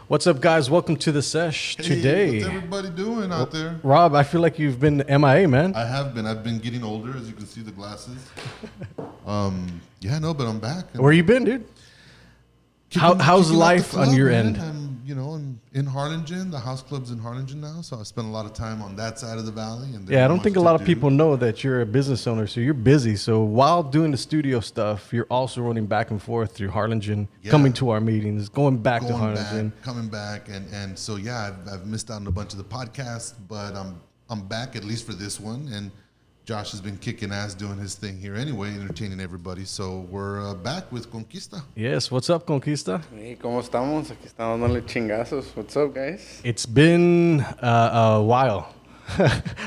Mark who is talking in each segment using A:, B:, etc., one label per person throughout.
A: What's up, guys? Welcome to the Sesh today.
B: What's everybody doing out there?
A: Rob, I feel like you've been MIA, man.
B: I have been. I've been getting older, as you can see the glasses. But I'm back.
A: Where you been, dude? How's life
B: club,
A: on your
B: man.
A: end?
B: I'm in Harlingen. The house club's in Harlingen now, so I spent a lot of time on that side of the valley. And
A: Yeah, I don't think a lot of people know that you're a business owner, so you're busy. So while doing the studio stuff, you're also running back and forth through Harlingen, coming to our meetings, going back to Harlingen.
B: Coming back, and so yeah, I've missed out on a bunch of the podcasts, but I'm back at least for this one, and Josh has been kicking ass doing his thing here anyway, entertaining everybody. So we're back with Conquista.
A: Yes, what's up, Conquista?
C: Hey, ¿cómo estamos? Aquí estamos dándole chingazos. What's up, guys?
A: It's been a while.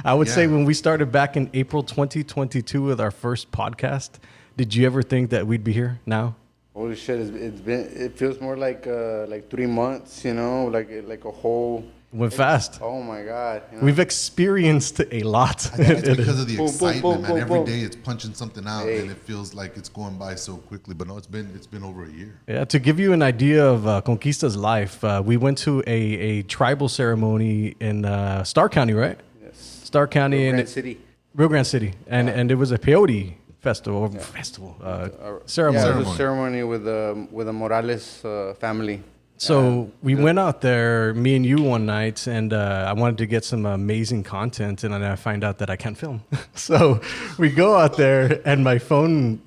A: I would say when we started back in April 2022 with our first podcast, did you ever think that we'd be here now?
C: Holy shit! It feels more like 3 months. Like a whole.
A: Went fast.
C: Oh my God!
A: We've experienced a lot.
B: I think it's because of the
C: Boom,
B: excitement,
C: boom,
B: man.
C: boom,
B: Every
C: boom.
B: day it's punching something out, and it feels like it's going by so quickly. But no, it's been over a year.
A: Yeah, to give you an idea of Conquista's life, we went to a tribal ceremony in Starr County, right?
C: Yes.
A: Starr County
C: Rio
A: in
C: Grande City.
A: Rio Grande City, and it was a peyote festival, ceremony.
C: Yeah, it was a ceremony with the Morales family.
A: So we went out there, me and you, one night, and I wanted to get some amazing content, and then I find out that I can't film. So we go out there, and my phone,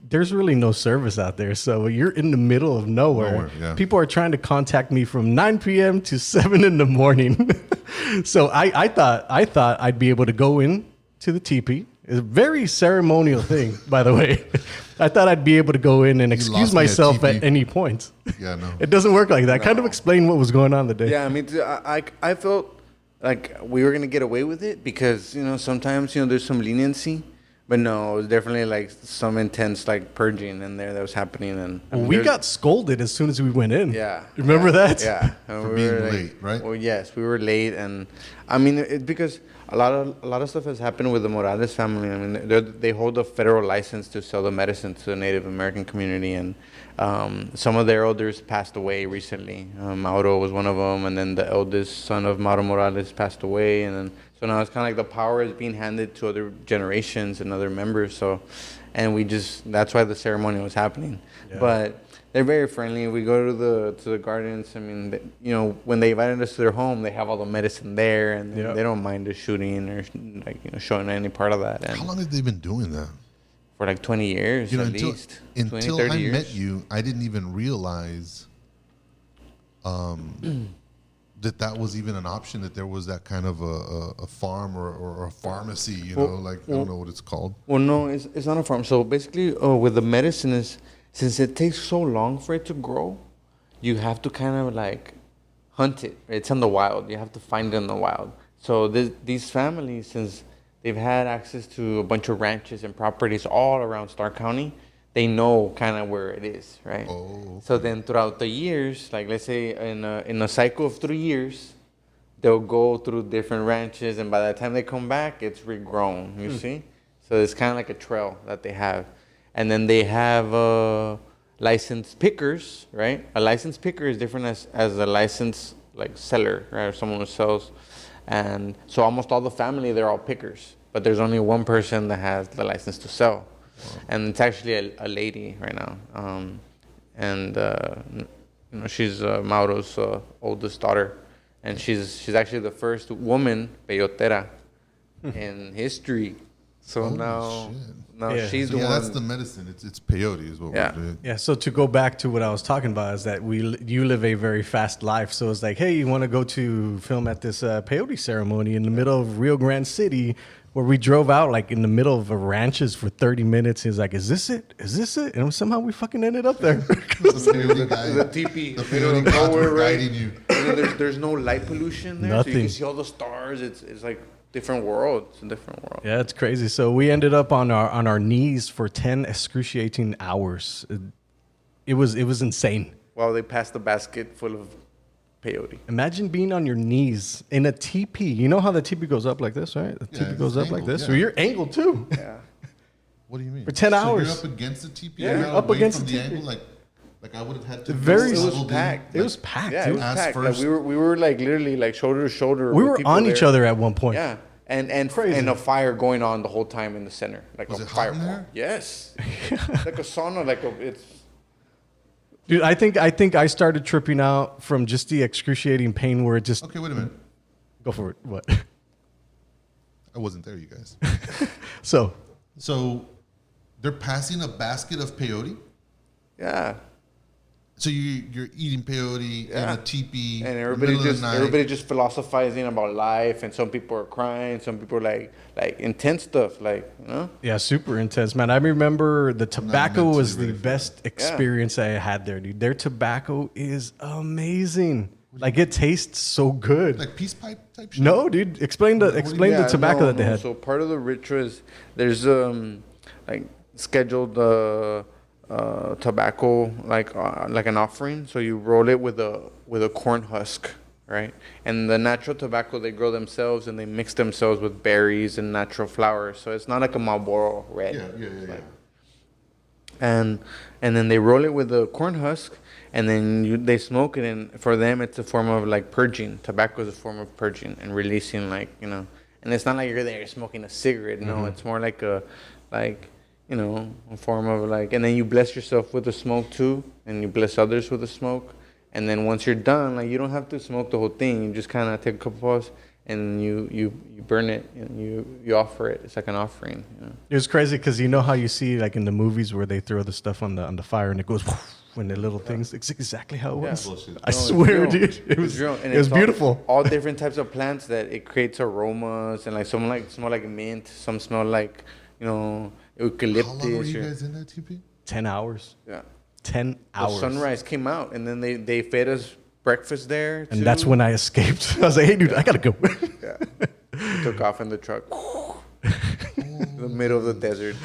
A: there's really no service out there. So you're in the middle of nowhere. People are trying to contact me from 9 p.m. to 7 in the morning. So I thought I'd be able to go in to the teepee. It's a very ceremonial thing, by the way. I thought I'd be able to go in and excuse myself at any point.
B: Yeah, no.
A: It doesn't work like that. Kind of explain what was going on the day.
C: Yeah, I mean, I felt like we were gonna get away with it because sometimes there's some leniency, but no, it was definitely like some intense like purging in there that was happening, and
A: we got scolded as soon as we went in.
C: Yeah,
A: remember that?
C: Yeah,
B: for being late, right?
C: Well, yes, we were late, and I mean it's because a lot of stuff has happened with the Morales family. I mean, they hold a federal license to sell the medicine to the Native American community, and some of their elders passed away recently. Mauro was one of them, and then the eldest son of Mauro Morales passed away, and then so now it's kind of like the power is being handed to other generations and other members. So, and that's why the ceremony was happening. Yeah. But they're very friendly. We go to the gardens. I mean, when they invited us to their home, they have all the medicine there, and they don't mind us shooting or showing any part of that. And
B: how long have they been doing that?
C: For like 20 years at least.
B: Until
C: 20, 30
B: I
C: years.
B: met you, I didn't even realize that was even an option, that there was that kind of a farm or a pharmacy, I don't know what it's called.
C: Well, no, it's not a farm. So basically, with the medicine since it takes so long for it to grow, you have to kind of like hunt it. It's in the wild. You have to find it in the wild. So these families, since they've had access to a bunch of ranches and properties all around Starr County, they know kind of where it is, right?
B: Oh, okay.
C: So then throughout the years, like let's say in a cycle of 3 years, they'll go through different ranches, and by the time they come back, it's regrown, you see? So it's kind of like a trail that they have. And then they have licensed pickers, right? A licensed picker is different as a licensed like seller, right? Or someone who sells. And so almost all the family, they're all pickers. But there's only one person that has the license to sell. Wow. And it's actually a lady right now. She's Mauro's oldest daughter. And she's actually the first woman peyotera in history. So now she's the one.
B: That's the medicine. It's peyote is what we're doing.
A: Yeah. So to go back to what I was talking about is that you live a very fast life. So it's like, hey, you want to go to film at this peyote ceremony in the middle of Rio Grande City, where we drove out like in the middle of ranches for 30 minutes. He's like, is this it? Is this it? And somehow we fucking ended up there.
C: The teepee.
B: The peyote gods were guiding you.
C: And then there's no light pollution there.
A: Nothing.
C: So you can see all the stars. It's like different world. It's a different world.
A: Yeah, it's crazy. So we ended up on our knees for 10 excruciating hours. It was insane.
C: While they passed the basket full of peyote.
A: Imagine being on your knees in a teepee. You know how the teepee goes up like this, right? The teepee goes up like this. So you're angled too.
C: Yeah.
B: What do you mean?
A: For 10 hours.
B: So you're up against the teepee?
A: Yeah,
B: you're
A: up
B: away
A: against
B: from
A: the
B: the
A: teepee.
B: angle, like Like I would have had to.
A: Very-
C: It was
B: snuggled in,
C: packed.
A: It was packed.
C: Yeah, it
A: dude.
C: was
B: Ass
C: packed. Like
B: first.
C: we were like literally like shoulder to shoulder.
A: We
C: with
A: were
C: people
A: on each
C: there.
A: other at one point.
C: Yeah, and
A: Crazy.
C: and a fire going on the whole time in the center, like
B: Was
C: a
B: it hot
C: fire.
B: in there?
C: Yes, like a sauna, it's.
A: Dude, I think I started tripping out from just the excruciating pain where it just
B: Okay, wait a minute.
A: go for it. What?
B: I wasn't there, you guys.
A: So
B: So they're passing a basket of peyote.
C: Yeah,
B: So you're eating peyote
C: Yeah.
B: in a teepee.
C: and
B: in the middle of the night.
C: everybody just philosophizing about life, and some people are crying, some people are like intense stuff, like
A: yeah, super intense, man. I remember the tobacco
B: mentally
A: was the
B: ready for
A: best experience I had there, dude. Their tobacco is amazing. Like it tastes so good.
B: Like peace pipe type shit.
A: No, dude. Explain the
C: Yeah,
A: tobacco that they had.
C: So part of the ritual is there's like scheduled tobacco like an offering. So you roll it with a corn husk, right? And the natural tobacco they grow themselves and they mix themselves with berries and natural flowers. So it's not like a Marlboro Red.
B: Yeah.
C: And then they roll it with a corn husk, and then they smoke it. And for them, it's a form of like purging. Tobacco is a form of purging and releasing, like And it's not like you're there smoking a cigarette. No, it's more like a form of like. And then you bless yourself with the smoke too, and you bless others with the smoke. And then once you're done, like you don't have to smoke the whole thing. You just kind of take a couple puffs, and you burn it, and you offer it. It's like an offering.
A: It was crazy because you know how you see like in the movies where they throw the stuff on the fire and it goes when the little things. It's exactly how it was.
B: Bullshit.
A: I
C: No, it's
A: swear,
C: real.
A: dude. It
C: It's
A: was
C: real. And
A: it was
C: it's
A: beautiful.
C: All different types of plants that it creates aromas, and like some smell like mint, some smell like eucalyptus.
B: How long were you
C: or-
B: guys in that teepee?
A: 10 hours.
C: Yeah.
A: 10
C: The
A: hours.
C: sunrise came out, and then they fed us breakfast there.
A: And
C: too.
A: that's when I escaped. I was like, hey, dude, I gotta go.
C: Yeah. We took off in the truck. In the middle of the desert.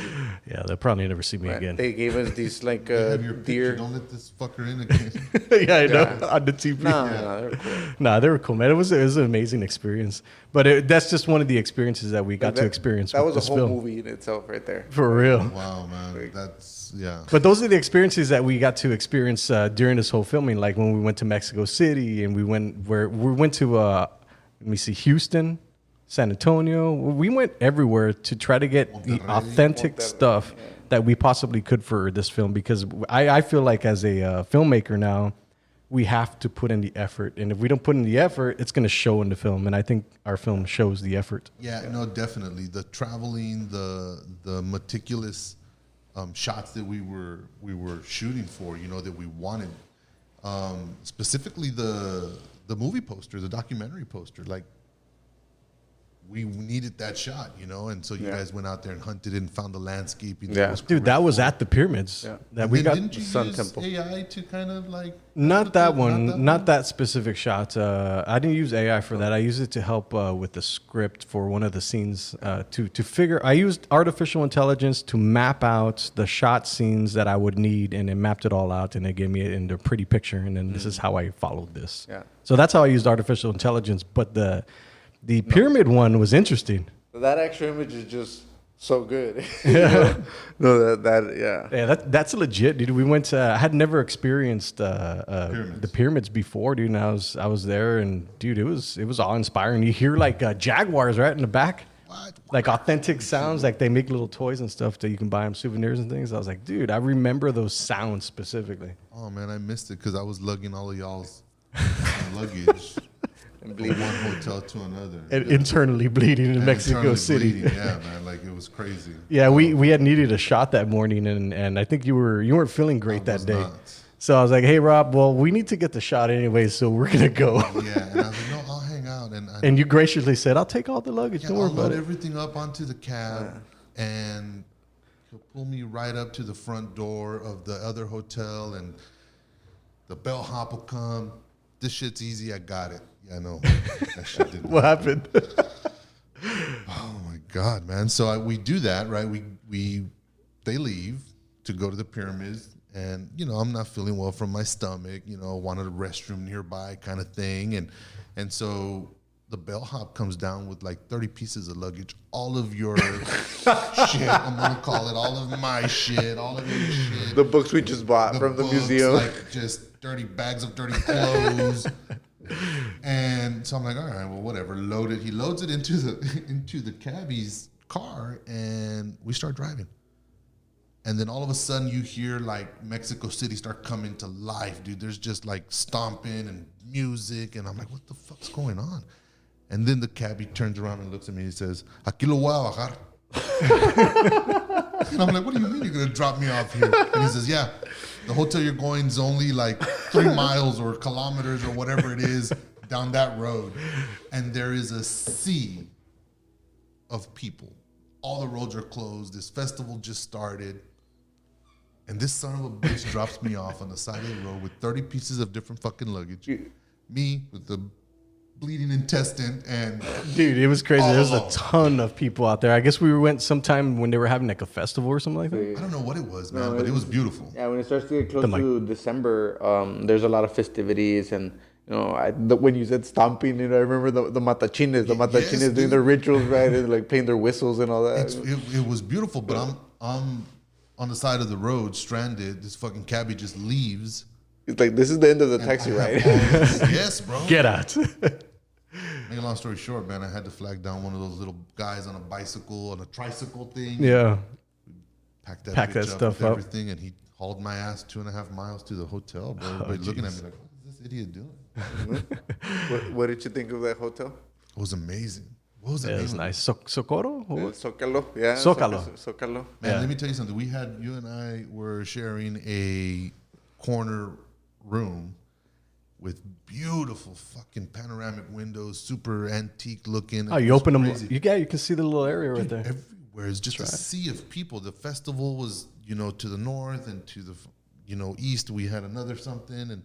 A: Yeah, they'll probably never see me
C: Right.
A: again.
C: They gave us these like
B: They have your picture.
C: deer.
B: Don't let this fucker in again.
A: Yeah, I know.
C: Yeah.
A: On the TV.
C: No, they're cool.
A: Nah, they were cool, man. It was an amazing experience. But that's just one of the experiences that we got to experience
C: That
A: with
C: was
A: this
C: a whole
A: film.
C: movie in itself, right there.
A: For real.
B: Wow, man. That's, yeah.
A: But those are the experiences that we got to experience during this whole filming. Like when we went to Mexico City and we went to let me see, Houston, San Antonio. We went everywhere to try to get the
B: Monterrey.
A: authentic
C: Monterrey,
A: stuff
C: yeah.
A: that we possibly could for this film, because I feel like as a filmmaker now, we have to put in the effort. And if we don't put in the effort, it's going to show in the film. And I think our film shows the effort.
B: Yeah, no, definitely. The traveling, the meticulous shots that we were shooting for, that we wanted. Specifically the movie poster, the documentary poster, like we needed that shot, and so you guys went out there and hunted and found the landscaping.
C: Yeah.
B: was
A: Dude, that
B: correct
A: was
B: for it.
A: at the pyramids
C: Yeah.
A: that
B: And
A: we
B: then
A: got.
B: didn't you
C: Sun
B: use
C: Temple.
B: AI to kind of like
A: Not that one,
B: one?
A: not that specific shot. I didn't use AI for that. I used it to help with the script for one of the scenes. To figure, I used artificial intelligence to map out the shot scenes that I would need, and it mapped it all out, and it gave me it in a pretty picture. And then this is how I followed this.
C: Yeah.
A: So that's how I used artificial intelligence. But the pyramid one was interesting.
C: That actual image is just so good. Yeah. No, yeah.
A: Yeah, that's legit, dude. We went to. I had never experienced the pyramids before, dude. And I was there, and dude, it was awe inspiring. You hear like jaguars right in the back,
B: What?
A: like authentic sounds. Like they make little toys and stuff that you can buy them souvenirs and things. I was like, dude, I remember those sounds specifically.
B: Oh man, I missed it because I was lugging all of y'all's luggage from one hotel to another.
A: And internally bleeding in
B: And
A: Mexico
B: internally
A: City.
B: bleeding. Yeah, man, like it was crazy.
A: Yeah, we had needed a shot that morning, and I think you weren't feeling great
B: I
A: that
B: was
A: day.
B: not.
A: So I was like, hey Rob, well we need to get the shot anyway, so we're gonna go.
B: Yeah, and I was like, no, I'll hang out.
A: And you graciously said, I'll take all the luggage.
B: yeah,
A: Don't
B: I'll
A: worry about
B: load
A: it.
B: everything up onto the cab, and he'll pull me right up to the front door of the other hotel, and the bellhop will come. This shit's easy. I got it. Yeah, I know. That shit didn't.
A: What happened?
B: Oh my God, man! So we do that, right? They leave to go to the pyramids, and I'm not feeling well from my stomach. Wanted a restroom nearby, kind of thing, and so the bellhop comes down with like 30 pieces of luggage, all of your shit. I'm gonna call it all of my shit, all of your shit.
C: The books we just bought from the
B: books,
C: museum.
B: like just dirty bags of dirty clothes. And so I'm like, all right, well, whatever. Load it. He loads it into the cabbie's car, and we start driving. And then all of a sudden, you hear like Mexico City start coming to life, dude. There's just like stomping and music, and I'm like, what the fuck's going on? And then the cabbie turns around and looks at me and he says, "Aquí lo voy a bajar." And I'm like, what do you mean you're gonna drop me off here? And he says, yeah, the hotel you're going is only like 3 miles or kilometers or whatever it is down that road. And there is a sea of people. All the roads are closed. This festival just started. And this son of a bitch drops me off on the side of the road with 30 pieces of different fucking luggage. Me with the bleeding intestine and
A: Dude, it was crazy.
B: all
A: There's a
B: alone.
A: ton of people out there. I guess we went sometime when they were having like a festival or something like that.
B: I don't know what it was, man, but it was beautiful.
C: Yeah, when it starts to get close to December, there's a lot of festivities, and when you said stomping, I remember the matachines, doing
B: dude.
C: their rituals, right, and like playing their whistles and all that.
B: It was beautiful, but I'm on the side of the road, stranded. This fucking cabbie just leaves.
C: It's like, this is the end of the taxi ride.
B: Yes, bro.
A: Get out.
B: Make a long story short, man, I had to flag down one of those little guys on a bicycle, on a tricycle thing.
A: Yeah.
B: Pack that
A: Pack
B: bitch
A: that
B: up
A: stuff
B: with
A: up.
B: everything, and he hauled my ass 2.5 miles to the hotel, bro. Everybody looking at me like, what is this idiot doing?
C: What did you think of that hotel?
B: It was amazing. What was the
A: Yeah,
B: name
A: it's
B: of it?
A: nice. Socorro? Or what?
C: Zócalo, yeah.
A: Zócalo.
C: Zócalo.
B: Man,
A: Yeah.
B: let me tell you something. You and I were sharing a corner room with beautiful fucking panoramic windows, super antique looking.
A: Oh,
B: It
A: you
B: was
A: open them.
B: crazy.
A: You can see the little area right there.
B: Everywhere is just a sea of people. The festival was, to the north, and to the, east we had another something, and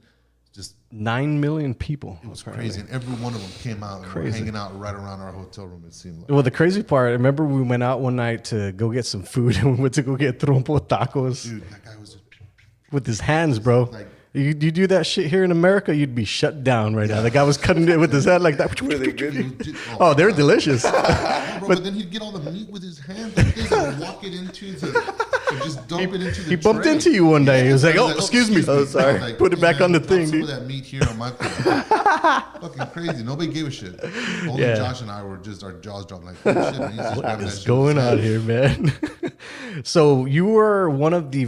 B: just
A: 9 million people.
B: it was crazy. And every one of them came out and were
A: Crazy.
B: hanging out right around our hotel room. It seemed like.
A: Well, the crazy part, I remember we went out one night to go get some food, and we went to go get trompo tacos
B: Dude, that guy was just
A: with his hands, bro.
B: Like-
A: you do that shit here in America, you'd be shut down right now. The guy was cutting it with his hand like that.
C: Were they good?
A: Oh, they're delicious.
B: But then he'd get all the meat with his hands like this and walk it into and just dump it into the
A: He bumped
B: tray.
A: into you one day. He was like,
B: I
A: "Oh, excuse me."
C: Oh, sorry.
B: I was like,
A: Put it back
B: "Hey,
A: on the
B: man,
A: thing,
B: drop some
A: dude."
B: of that meat here on my plate." Fucking crazy. Nobody gave a shit. Only
A: Yeah.
B: Josh and I were just, our jaws dropped like, "Oh, shit, man, he's just grabbing that
A: What's
B: shit
A: going
B: with his
A: on
B: hand."
A: here, man? So you were one of the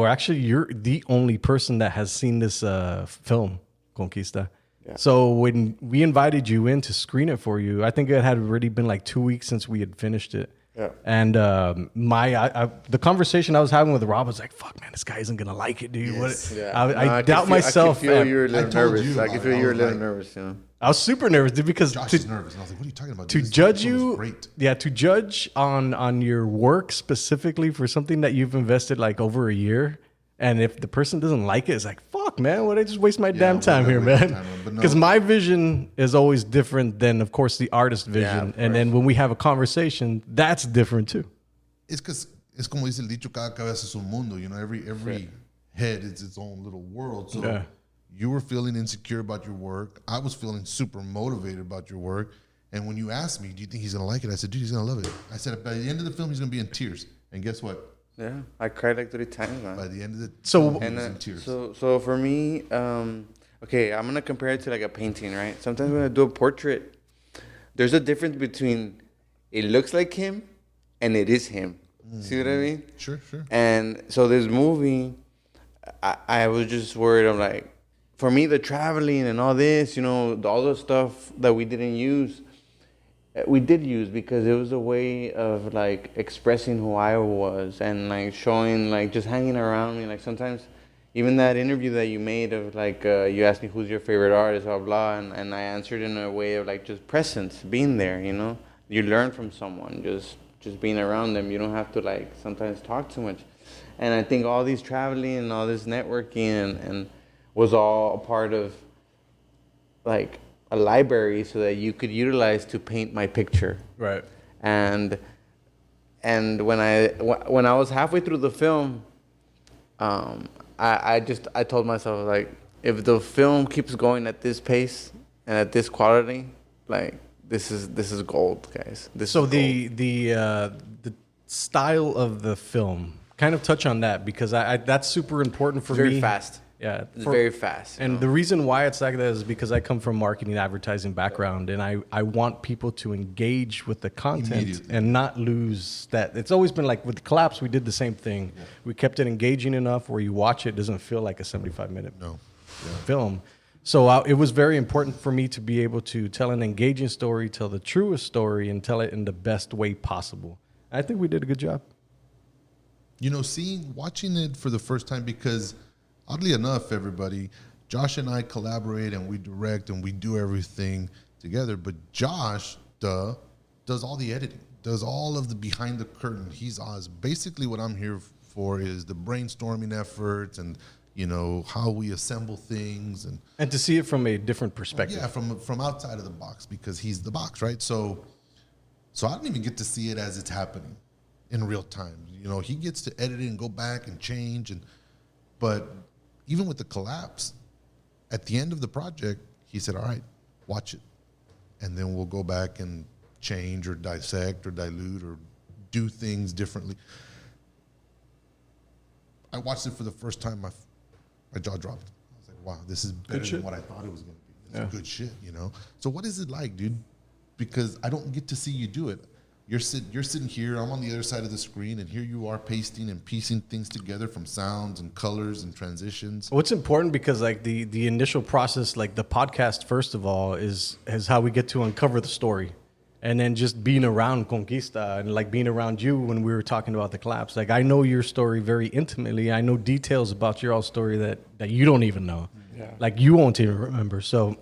A: actually, you're the only person that has seen this film, Conquista.
C: Yeah.
A: So when we invited you in to screen it for you, I think it had already been like 2 weeks since we had finished it.
C: Yeah.
A: And the conversation I was having with Rob was like, "Fuck, man, this guy isn't gonna like it, dude."
B: Yes.
A: What?
C: Yeah.
A: I doubt myself.
C: I could feel
A: and
C: you were a little
B: I told
C: nervous.
B: you
C: I could
B: about
C: feel
B: it.
C: you were a
B: I was
C: little
B: like-
C: nervous,
A: I was super nervous, dude, because
B: Josh
A: to,
B: is nervous. And I was like, what are you talking about?
A: to
B: This
A: judge
B: film was
A: you,
B: great.
A: to judge on your work specifically for something that you've invested like over a year, and if the person doesn't like it, it's like, fuck, man, why I just waste my damn
B: why
A: time
B: did I
A: here,
B: waste my
A: man?
B: time? But no.
A: Because my vision is always different than, of course, the artist's vision,
C: of
A: and then when we have a conversation, that's different too.
B: It's because it's como dice el dicho, cada cabeza es un mundo. Every head is its own little world. So
A: Yeah.
B: you were feeling insecure about your work. I was feeling super motivated about your work. And when you asked me, do you think he's gonna like it? I said, dude, he's gonna love it. I said, by the end of the film, he's gonna be in tears. And guess what?
C: Yeah, I cried like 3 times, man.
B: By the end of the
A: So-
B: film, he
C: And
B: was in tears.
C: so for me, okay, I'm gonna compare it to like a painting, right? Sometimes when I do a portrait, there's a difference between it looks like him and it is him. See what I mean?
B: Sure.
C: And so this movie, I was just worried. I'm like, for me, the traveling and all this, all the stuff that we didn't use, we did use because it was a way of like expressing who I was and like showing, like just hanging around me. Like sometimes, even that interview that you made of like, you asked me who's your favorite artist, blah, blah, and I answered in a way of like just presence, being there, You learn from someone, just being around them. You don't have to like sometimes talk too much. And I think all these traveling and all this networking and was all a part of like a library so that you could utilize to paint my picture.
A: Right.
C: And when I was halfway through the film, I told myself, like, if the film keeps going at this pace and at this quality, like, this is gold, guys. This
A: So
C: is gold.
A: the style of the film, kind of touch on that, because I that's super important for
C: Very
A: me.
C: fast.
A: Yeah,
C: It's very fast.
A: And the reason why it's like that is because I come from marketing advertising background, and I want people to engage with the content
B: Immediately.
A: and not lose that. It's always been like with the Collapse, we did the same thing. Yeah. We kept it engaging enough where you watch it doesn't feel like a 75-minute film. So it was very important for me to be able to tell an engaging story, tell the truest story, and tell it in the best way possible. I think we did a good job.
B: You know, watching it for the first time, because oddly enough, everybody, Josh and I collaborate and we direct and we do everything together. But Josh, does all the editing, does all of the behind the curtain. He's Oz. Basically, what I'm here for is the brainstorming efforts and, you know, how we assemble things
A: And to see it from a different perspective.
B: yeah, from outside of the box, because he's the box, right? So I don't even get to see it as it's happening in real time. You know, he gets to edit it and go back and change, but even with the Collapse, at the end of the project, he said, all right, watch it. And then we'll go back and change or dissect or dilute or do things differently. I watched it for the first time, my jaw dropped. I was like, wow, this is better than what I thought it was going to be. It's good shit, you know? So what is it like, dude? Because I don't get to see you do it. You're sitting here, I'm on the other side of the screen, and here you are pasting and piecing things together from sounds and colors and transitions.
A: What's important, because like the initial process, like the podcast, first of all, is how we get to uncover the story. And then just being around Conquista and like being around you when we were talking about the Collapse. Like I know your story very intimately. I know details about your all story that you don't even know. Yeah. Like you won't even remember. So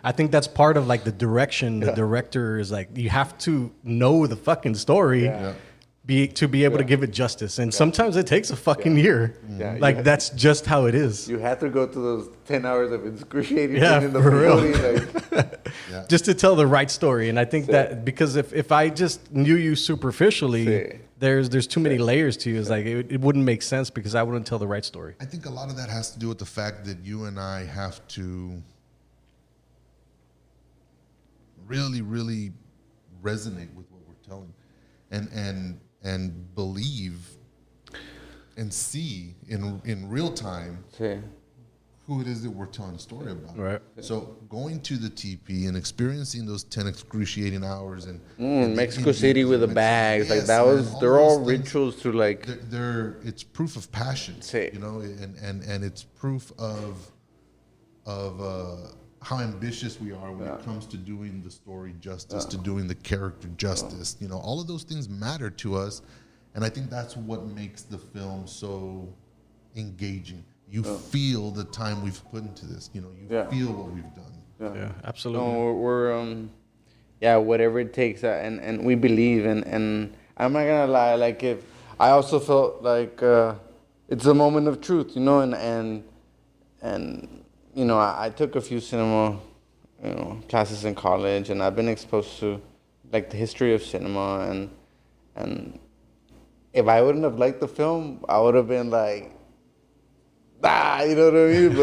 A: I think that's part of like the direction. The director is like, you have to know the fucking story to be able to give it justice. And sometimes it takes a fucking year.
C: Yeah,
A: like that's just how it is.
C: You have to go to those 10 hours of excruciating
A: Yeah,
C: pain in the
A: for real.
C: facility, like,
A: Just to tell the right story. And I think that because if I just knew you superficially, there's too many layers to you. It's like it wouldn't make sense because I wouldn't tell the right story.
B: I think a lot of that has to do with the fact that you and I have to really, really resonate with what we're telling, and believe and see in real time who it is that we're telling a story about.
A: Right.
B: So going to the TP and experiencing those 10 excruciating hours and
C: Mexico City with the bags,
B: yes,
C: like that
B: man,
C: was, they're all
B: those things,
C: rituals to like.
B: it's proof of passion, you know, and it's proof of how ambitious we are when it comes to doing the story justice, to doing the character justice. You know, all of those things matter to us, and I think that's what makes the film so engaging. You feel the time we've put into this. You know, you feel what we've done.
A: Yeah, absolutely.
C: No, we're whatever it takes, and we believe, and I'm not gonna lie, like if I also felt like it's a moment of truth, you know, and you know, I took a few cinema, you know, classes in college, and I've been exposed to like the history of cinema, and if I wouldn't have liked the film, I would have been like, you know what I mean?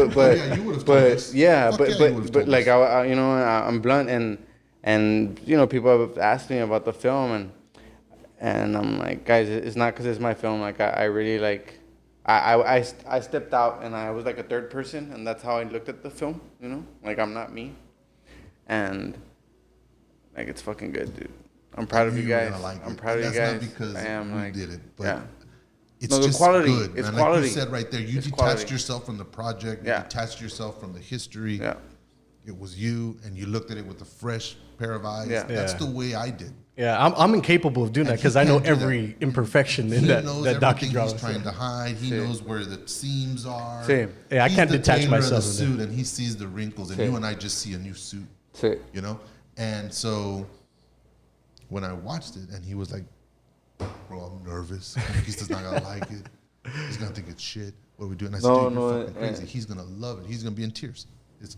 C: But like I you know, I'm blunt, and you know, people have asked me about the film, and I'm like, guys, it's not because it's my film. Like I really like. I stepped out and I was like a third person, and that's how I looked at the film, you know? Like, I'm not me. And, like, it's fucking good, dude. I'm proud of you guys. I'm proud of you guys.
B: Not because
C: I am,
B: we
C: like,
B: did it, but it's
C: no, the
B: just
C: quality.
B: good.
C: It's
B: man.
C: quality.
B: Like you said right there, you detached yourself from the project. You detached yourself from the history.
C: Yeah.
B: It was you, and you looked at it with a fresh pair of eyes. Yeah. That's the way I did.
A: Yeah, I'm incapable of doing that because I know every imperfection in that docudrama.
B: He's trying to hide. He knows where the seams are.
A: Same. Yeah, I can't detach myself
B: from the suit, and he sees the wrinkles, and you and I just see a new suit. You know, and so when I watched it, and he was like, "Bro, I'm nervous. He's just not gonna like it. He's gonna think it's shit. What are we doing?" I said, "Dude, you're fucking crazy. He's gonna love it. He's gonna be in tears."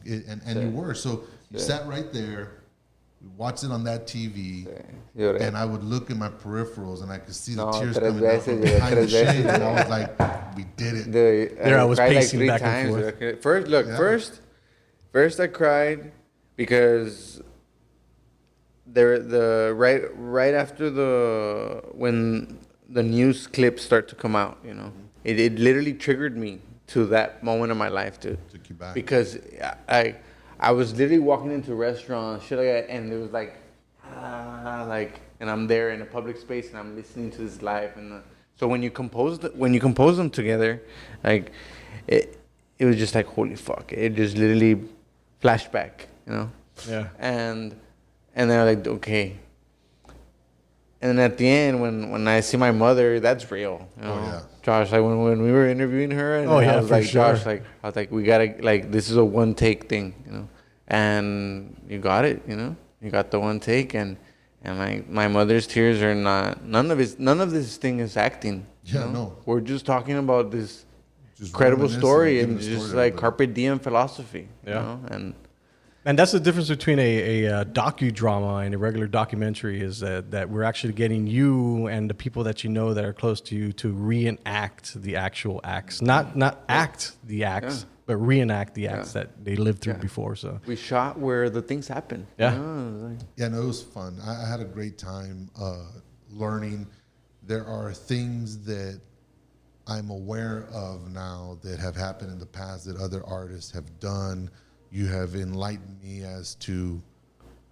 B: And you were. So you sat right there. We watched it on that TV, and I would look at my peripherals, and I could see the tears coming out from behind the shade, and I was like, "We did it."
A: There I was pacing like back and forth.
C: First I cried because right after when the news clips start to come out, you know, it literally triggered me to that moment of my life, dude.
B: Took you back.
C: Because I was literally walking into restaurants, shit like that, and there was like, and I'm there in a public space and I'm listening to this live, and so when you compose them together, like it was just like holy fuck, it just literally flashback, you know.
A: Yeah.
C: And they're like, okay. And then at the end, when I see my mother, that's real. You know?
B: Oh, yeah.
C: Josh, like when we were interviewing her, and
A: Oh, yeah,
C: I was
A: for
C: like,
A: sure.
C: Josh, like I was like, we gotta, like, this is a one take thing, you know. And you got it, you know. You got the one take, and my mother's tears are not, none of this thing is acting.
B: Yeah,
C: you know?
B: no.
C: We're just talking about this
B: Just
C: incredible
B: reminiscing,
C: story
B: giving
C: and
B: the story
C: just
B: to
C: like
B: everybody.
C: carpe diem philosophy.
A: Yeah.
C: You know?
A: And that's the difference between a docudrama and a regular documentary, is that we're actually getting you and the people that you know that are close to you to reenact the actual acts, not act the acts, but reenact the acts that they lived through before. So
C: We shot where the things happen.
A: Yeah.
C: You know? It was like,
B: Yeah, no, it was fun. I had a great time learning. There are things that I'm aware of now that have happened in the past that other artists have done. You have enlightened me as to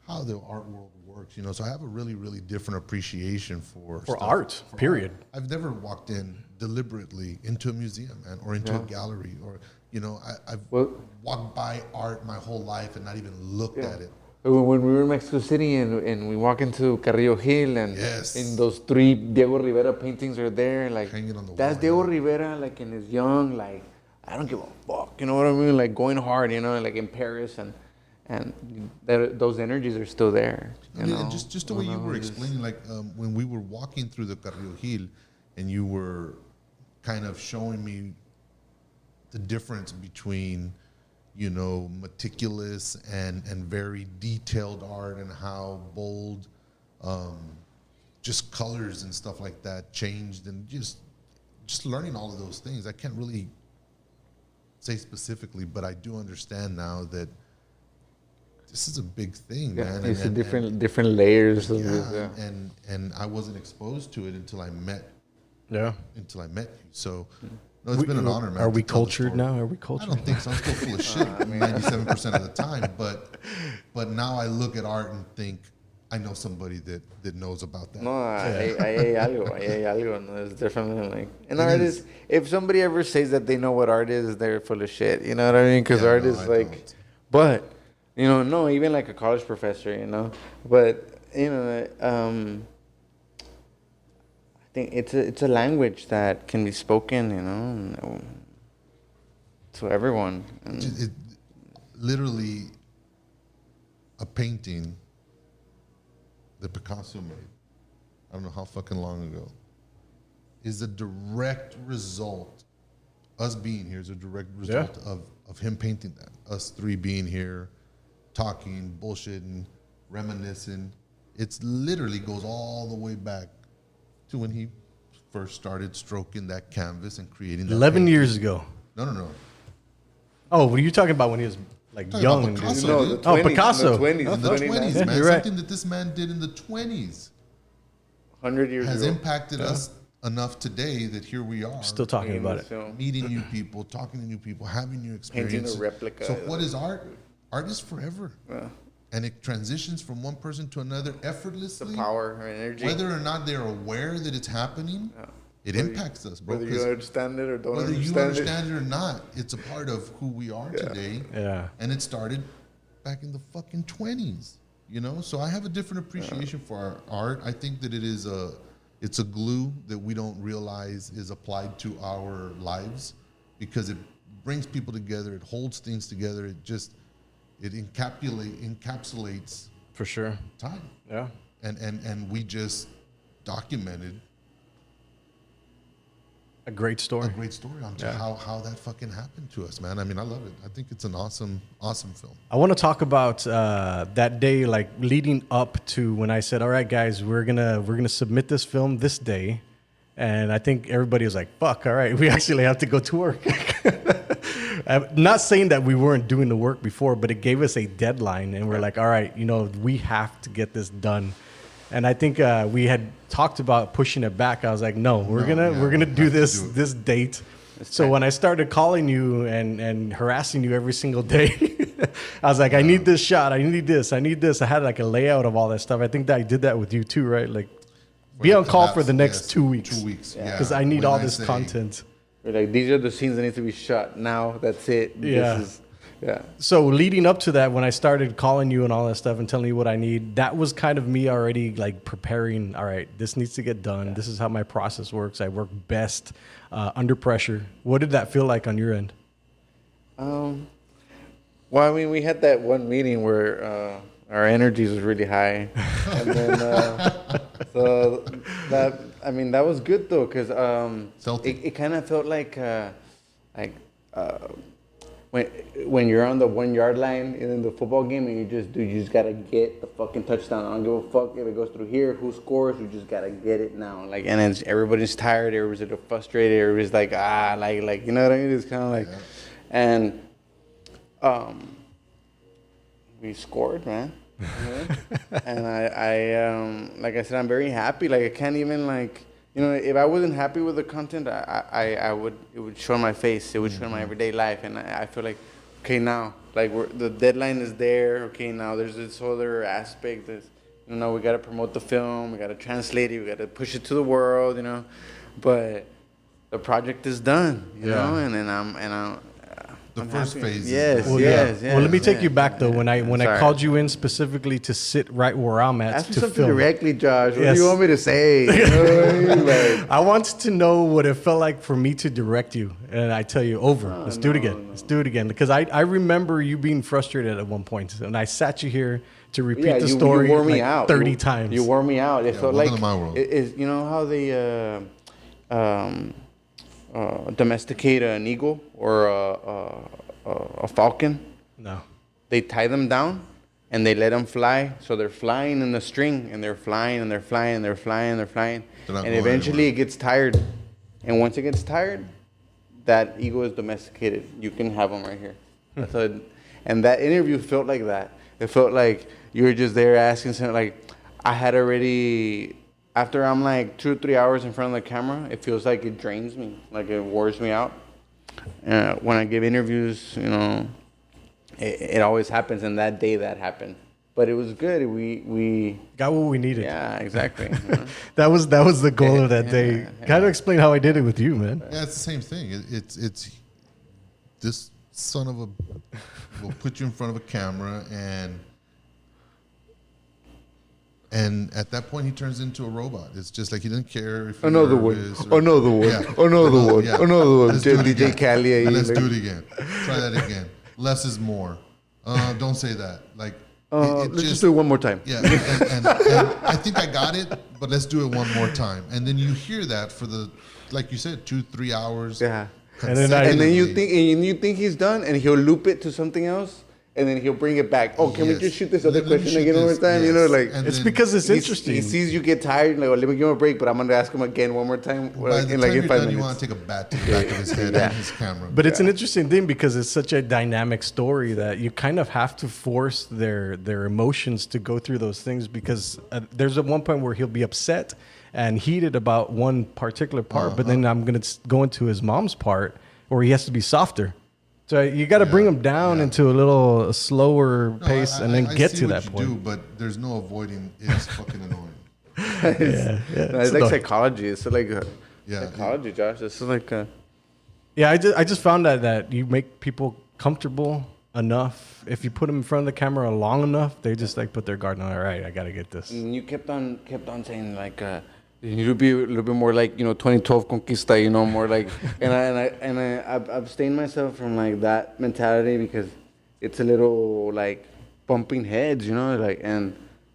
B: how the art world works, you know. So I have a really, really different appreciation for stuff,
A: art, period.
B: I've never walked in deliberately into a museum, man, or into a gallery, or, you know, I've walked by art my whole life and not even looked at it.
C: when we were in Mexico City and we walk into Carrillo Hill and
B: Yes.
C: and those 3 Diego Rivera paintings are there, like
B: Hanging on the
C: that's
B: wall,
C: Diego
B: yeah.
C: Rivera, like in his young, like I don't give a fuck, you know what I mean, like going hard, you know, like in Paris, and those energies are still there.
B: I mean, and just the way you were explaining, like when we were walking through the Carrillo Hill, and you were kind of showing me the difference between, you know, meticulous and very detailed art, and how bold, just colors and stuff like that changed, and just learning all of those things. I can't really say specifically, but I do understand now that this is a big thing, man.
C: It's different layers of this.
B: Yeah,
C: Yeah.
B: and I wasn't exposed to it until I met
A: yeah.
B: you. So, no, it's been an honor, man.
A: Are
B: to
A: we
B: tell the
A: cultured
B: story.
A: now? Are we
B: I
A: cultured?
B: don't think so. I'm still full of shit 97% of the time. But now I look at art and think I know somebody that knows about that.
C: No, hay algo. No, it's definitely like an artist. If somebody ever says that they know what art is, they're full of shit. You know what I mean? Because
B: Yeah,
C: art
B: no,
C: is
B: I
C: like,
B: don't.
C: but you know, no, even like a college professor, you know. But you know, I think it's a language that can be spoken, you know, to everyone. And
B: It literally, a painting that Picasso made, I don't know how fucking long ago, is a direct result. Us being here is a direct result of him painting that. Us 3 being here, talking, bullshitting, reminiscing. It's literally goes all the way back to when he first started stroking that canvas and creating that
A: 11
B: painting.
A: years ago.
B: No.
A: Oh, what are you talking about when he was like
B: Talking
A: young?
B: about
A: and
B: Picasso,
C: no,
B: dude.
C: the
A: Oh,
C: 20s,
A: Picasso.
C: the 20s,
B: In the 20s,
A: Yeah,
B: man.
A: you're right.
B: Something that this man did in the 20s
C: 100 years
B: has
C: ago.
B: impacted us enough today that here we are.
A: Still talking about it.
C: So,
B: Meeting new people, talking to new people, having new experiences.
C: replica.
B: So what is art? Art is forever.
C: yeah.
B: And it transitions from one person to another
C: The
B: effortlessly.
C: power and energy.
B: Whether or not they're aware that it's happening, it impacts us, bro.
C: Whether you
B: 'cause
C: understand it or don't
B: whether you
C: understand,
B: understand it or not, it's a part of who we are today.
A: Yeah.
B: And it started back in the fucking 20s, you know? So I have a different appreciation for our art. I think that it's a glue that we don't realize is applied to our lives, because it brings people together, it holds things together, it encapsulates
A: For sure.
B: time.
A: Yeah.
B: And we just documented
A: A great story.
B: a great story on how that fucking happened to us, man. I mean, I love it. I think it's an awesome film.
A: I want to talk about that day, like leading up to when I said, "All right, guys, we're gonna submit this film this day," And I think everybody was like, fuck, all right, we actually have to go to work. I'm not saying that we weren't doing the work before, but it gave us a deadline. And we're like, all right, we have to get this done. And I think we had talked about pushing it back. I was like, no, we're gonna do this date. So when I started calling you and harassing you every single day, I was like, I need this shot. I need this. I need this. I had like a layout of all that stuff. I think that I did that with you too, right? Like, be on call for the next 2 weeks.
B: 2 weeks, yeah.
A: Because I need all this content.
C: We're like, these are the scenes that need to be shot now. That's it.
A: Yeah. So leading up to that, when I started calling you and all that stuff and telling you what I need, that was kind of me already like preparing. All right, this needs to get done. This is how my process works. I work best under pressure. What did that feel like on your end?
C: Well, I mean, we had that one meeting where our energies was really high, and then so that was good though, because it kind of felt like when you're on the 1 yard line in the football game and you just gotta get the fucking touchdown. I don't give a fuck if it goes through here, who scores. You just gotta get it now. Like, and it's, everybody's tired, everybody's frustrated, everybody's like like you know what I mean? It's kind of like, and we scored, man. And I like I said, I'm very happy. Like, I can't even like. If I wasn't happy with the content, it would show on my face. It would show in my everyday life. And I feel like, okay, now, like the deadline is there. Okay, now there's this other aspect. We got to promote the film. We got to translate it. We got to push it to the world, But the project is done, you know? And then I'm
B: the first
C: happy.
B: phase.
C: Yes.
A: Well, let me take you back though. When I called you in specifically to sit right where I'm at
C: Ask me
A: to
C: something
A: film
C: directly, Josh. What do you want me to say?
A: I wanted to know what it felt like for me to direct you, and I tell you, let's do it again. Let's do it again, because I remember you being frustrated at one point, and I sat you here to repeat the story
C: you wore me
A: like
C: out.
A: 30 times.
C: You wore me out. It felt like
B: my world.
C: you know how they domesticate an eagle or a falcon?
A: No.
C: They tie them down and they let them fly. So they're flying in the string, and they're flying and they're flying and they're flying and they're flying. And eventually it gets tired. And once it gets tired, that eagle is domesticated. You can have them right here. And that interview felt like that. It felt like you were just there asking something. Like, I had already, after I'm like 2 or 3 hours in front of the camera, it feels like it drains me, like it wears me out. When I give interviews, it always happens, and that day that happened. But it was good. We
A: got what we needed.
C: Yeah, exactly.
A: that was the goal of that day. Kind of explain how I did it with you, man.
B: Yeah, it's the same thing. It's this son of a will put you in front of a camera, and at that point he turns into a robot. It's just like he doesn't care if
C: another one.
B: Let's do it
C: DJ
B: again.
C: Cali.
B: And let's do it again. Try that again. Less is more. Don't say that. Like,
C: let's just do it one more time.
B: Yeah, and I think I got it, but let's do it one more time. And then you hear that for like you said, 2-3 hours.
C: Yeah.
A: And then
C: you think he's done, and he'll loop it to something else, and then he'll bring it back. Oh, can we just shoot this other question again one more time?
B: Yes.
C: Like,
B: and
A: it's because it's interesting.
C: He sees you get tired, and like, well, let me give him a break, but I'm gonna ask him again one more time.
B: By the
C: in
B: time
C: like
B: you're
C: in 5
B: done,
C: minutes.
B: you want to take a bat to the back of his head and his camera.
A: But it's an interesting thing because it's such a dynamic story that you kind of have to force their emotions to go through those things, because there's at one point where he'll be upset and heated about one particular part, but then I'm going to go into his mom's part where he has to be softer. So you got to bring him down into a slower pace and then get to that point.
B: I see what you do, but there's no avoiding. It's fucking annoying.
C: It's like psychology. It's like psychology, Josh. It's like
A: yeah. I just found that you make people comfortable enough. If you put them in front of the camera long enough, they just like put their guard on. All right, I got to get this.
C: And you kept on saying like. You need to be a little bit more like 2012 Conquista, more like, and I've abstained myself from like that mentality because it's a little like bumping heads,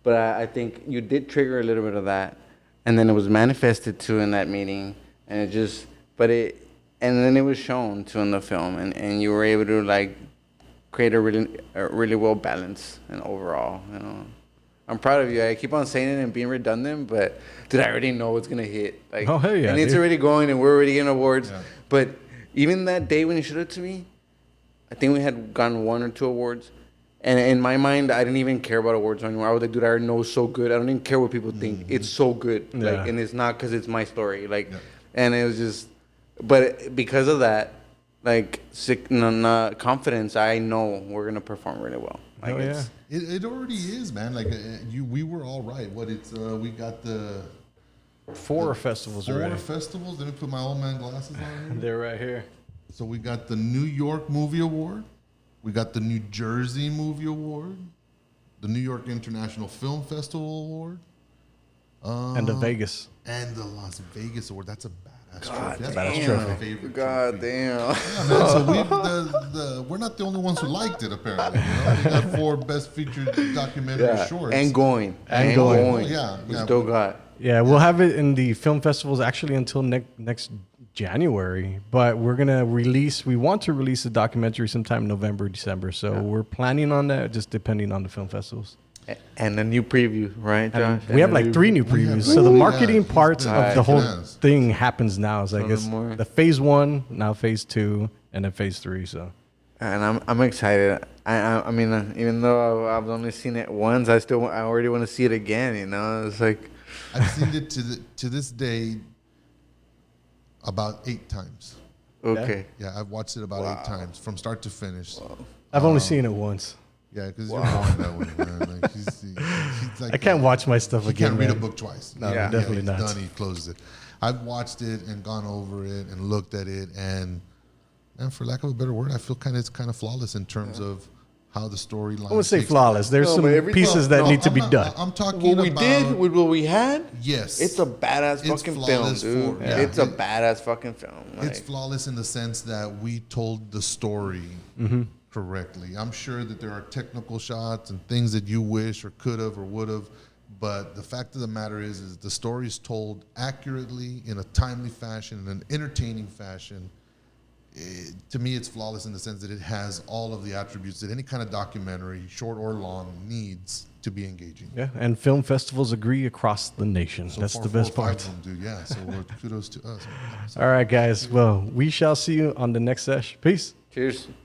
C: but I think you did trigger a little bit of that, and then it was manifested too in that meeting, and then it was shown too in the film, and you were able to like create a really well balance and overall, I'm proud of you. I keep on saying it and being redundant, but dude, I already know it's gonna hit. Like,
A: oh hell yeah,
C: and it's
A: dude.
C: already going, and we're already getting awards.
B: Yeah.
C: But even that day when you showed it to me, I think we had gotten 1 or 2 awards. And in my mind, I didn't even care about awards anymore. I was like, dude, I already know it's so good. I don't even care what people think. It's so good.
A: Yeah.
C: Like, and it's not because it's my story. Like,
B: Yeah.
C: and it was just, but because of that, like, confidence, I know we're gonna perform really well. Like,
A: Oh yeah.
B: It already is, man. Like we were all right. What it's we got the
A: 4 festivals
B: 4
A: already.
B: festivals. Let me put my old man glasses on here.
A: They're right here.
B: So we got the New York Movie Award. We got the New Jersey Movie Award. The New York International Film Festival Award.
A: And the Vegas.
B: And the Las Vegas Award. That's a badass
C: God
B: trophy. That's
A: badass
B: probably my
A: trophy.
B: favorite
C: God
B: trophy.
C: damn.
B: Yeah, man. So we're not the only ones who liked it, apparently. You know? We got 4 best featured documentary shorts.
C: And going.
A: And going.
B: Oh, yeah,
C: We
B: yeah.
C: still got.
A: Yeah, we'll have it in the film festivals actually until next January. But we're gonna release. We want to release the documentary sometime November, December. So we're planning on that, just depending on the film festivals.
C: And a new preview, right, Josh?
A: And we have
C: And a
A: like 3 new
B: we have
A: previews.
B: like
A: So the
B: three,
A: marketing
B: yeah.
A: parts
B: Nice.
A: of the whole
B: Nice.
A: thing happens now. It's like
C: Some
A: it's
C: more.
A: the phase 1, now phase 2, and then phase 3. So
C: And I'm excited. I mean, even though I've only seen it once, I already want to see it again. You know, it's like
B: I've seen it to this day about 8 times.
C: okay.
B: Yeah, I've watched it about 8 times from start to finish.
A: I've only seen it once.
B: Yeah, because you're born that way, man. Like, he's like
A: I can't watch my stuff
B: He
A: again.
B: can't read a
A: man.
B: book twice.
A: No,
C: Yeah.
A: definitely
B: he's
A: not.
B: done. He closed it. I've watched it and gone over it and looked at it, and for lack of a better word, I feel it's kind of flawless in terms of how the storyline.
A: I wouldn't say flawless. There's
C: No,
A: some
C: but every-
A: pieces that need to
B: I'm
A: be
B: not-
A: done.
B: I'm talking
C: What we
B: about
C: did with what we had,
B: yes.
C: it's a badass
B: It's
C: fucking film,
B: flawless
C: dude.
B: for- yeah.
C: It's a badass fucking film.
B: It's
C: Like,
B: flawless in the sense that we told the story correctly. I'm sure that there are technical shots and things that you wish or could have or would have, but the fact of the matter is the story is told accurately in a timely fashion, in an entertaining fashion. To me, it's flawless in the sense that it has all of the attributes that any kind of documentary, short or long, needs to be engaging.
A: Yeah, and film festivals agree across the nation.
B: So
A: That's
B: far,
A: the best
B: 4 or 5
A: part.
B: of them do, yeah. So kudos to us.
A: All right, guys. Well, we shall see you on the next sesh. Peace.
C: cheers.